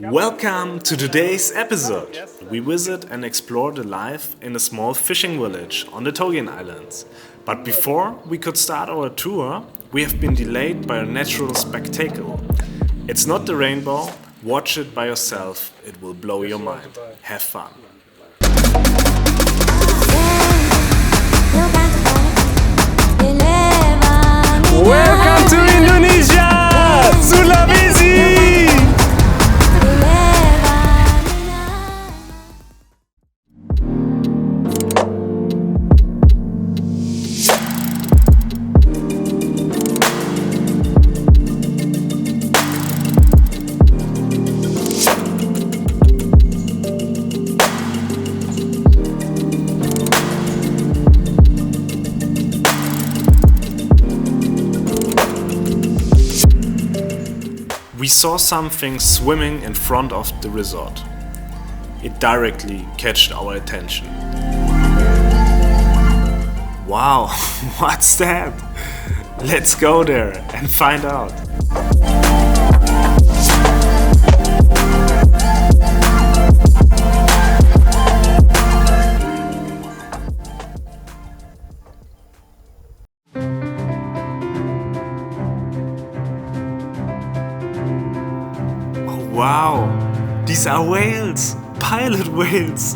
Welcome to today's episode. We visit and explore the life in a small fishing village on the Togian Islands. But before we could start our tour, we have been delayed by a natural spectacle. It's not the rainbow, watch it by yourself, it will blow your mind. Have fun. Welcome to Indonesia! Sulawesi! We saw something swimming in front of the resort. It directly catched our attention. Wow, what's that? Let's go there and find out. Wow, these are whales, pilot whales.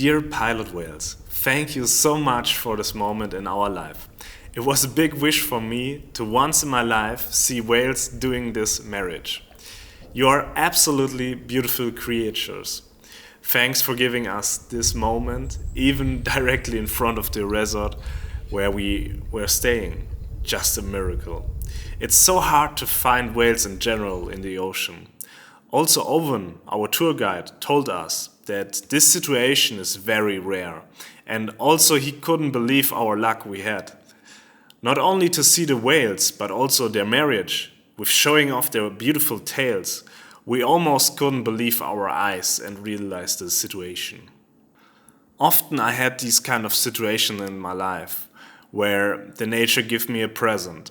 Dear pilot whales, thank you so much for this moment in our life. It was a big wish for me to once in my life see whales doing this marriage. You are absolutely beautiful creatures. Thanks for giving us this moment, even directly in front of the resort where we were staying. Just a miracle. It's so hard to find whales in general in the ocean. Also, Owen, our tour guide, told us that this situation is very rare, and also he couldn't believe our luck we had. Not only to see the whales, but also their marriage, with showing off their beautiful tails. We almost couldn't believe our eyes and realize the situation. Often I had these kind of situations in my life, where the nature gave me a present.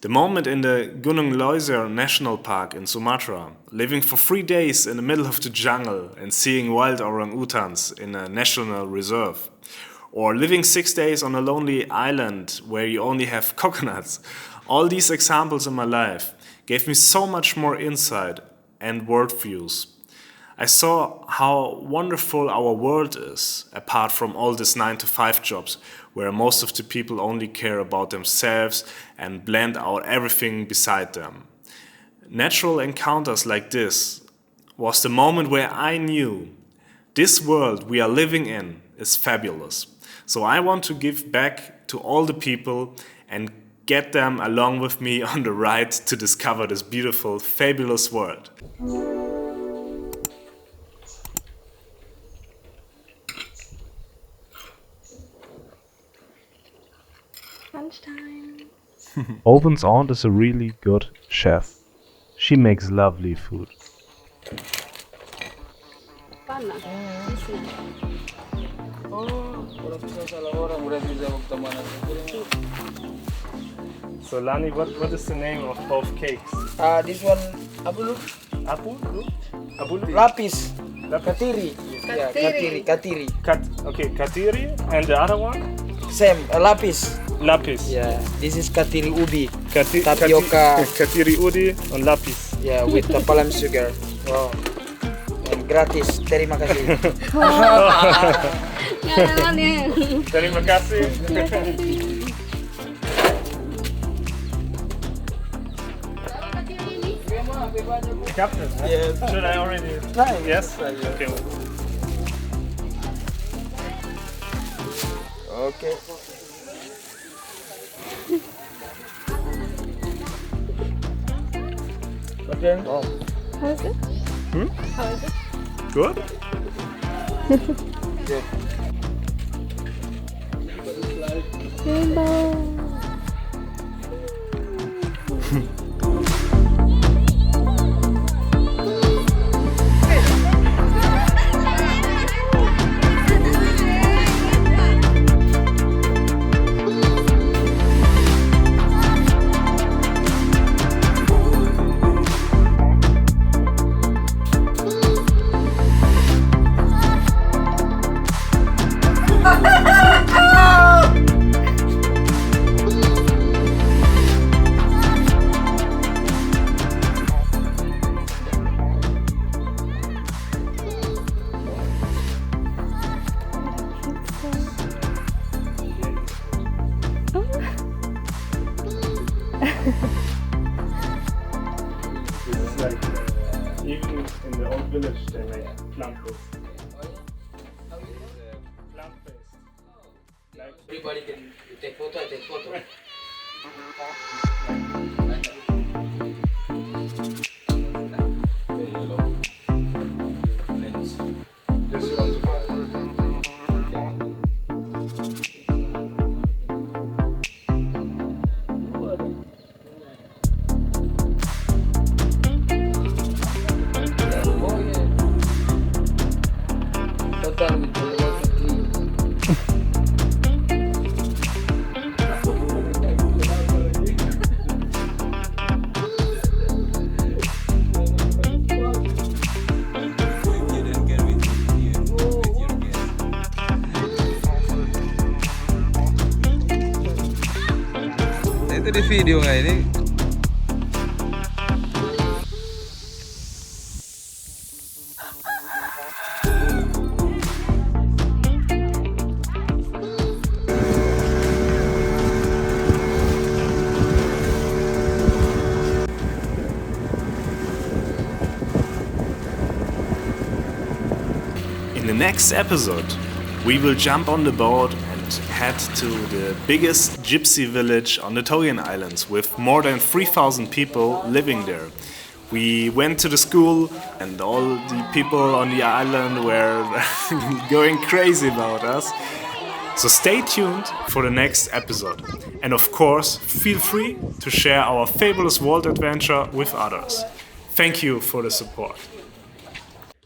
The moment in the Gunung Leuser National Park in Sumatra, living for 3 days in the middle of the jungle and seeing wild orangutans in a national reserve. Or living 6 days on a lonely island where you only have coconuts. All these examples in my life gave me so much more insight and worldviews. I saw how wonderful our world is, apart from all these 9-to-5 jobs, where most of the people only care about themselves and blend out everything beside them. Natural encounters like this was the moment where I knew this world we are living in is fabulous. So I want to give back to all the people and get them along with me on the ride to discover this beautiful, fabulous world. Lunchtime. Owen's aunt is a really good chef. She makes lovely food. So Lani, what is the name of both cakes? This one, Abulu? Abulu? Lapis. Katiri. Yeah, Katiri. Okay, katiri. And the other one? Same, lapis. Lapis. Yeah, this is Katiri Ubi. Tapioca. Tapioca. Katiri udi and lapis. Yeah, with the palm sugar. Wow. And gratis. Terima kasih. Terima kasih. Captain, huh? Yes. Should I already? Try. Yes? Try, yeah. Okay. Okay. Okay. Oh. How is it? How is it? Good? Good. Rainbow. This is like, even in the old village they make plant-based. Plant-based. Like, Everybody can take photo, I take photo. this you want to buy? Total with the water clean. Itu di video nggak ini? In the next episode, we will jump on the boat and head to the biggest gypsy village on the Togian Islands with more than 3,000 people living there. We went to the school and all the people on the island were going crazy about us. So stay tuned for the next episode. And of course, feel free to share our fabulous world adventure with others. Thank you for the support.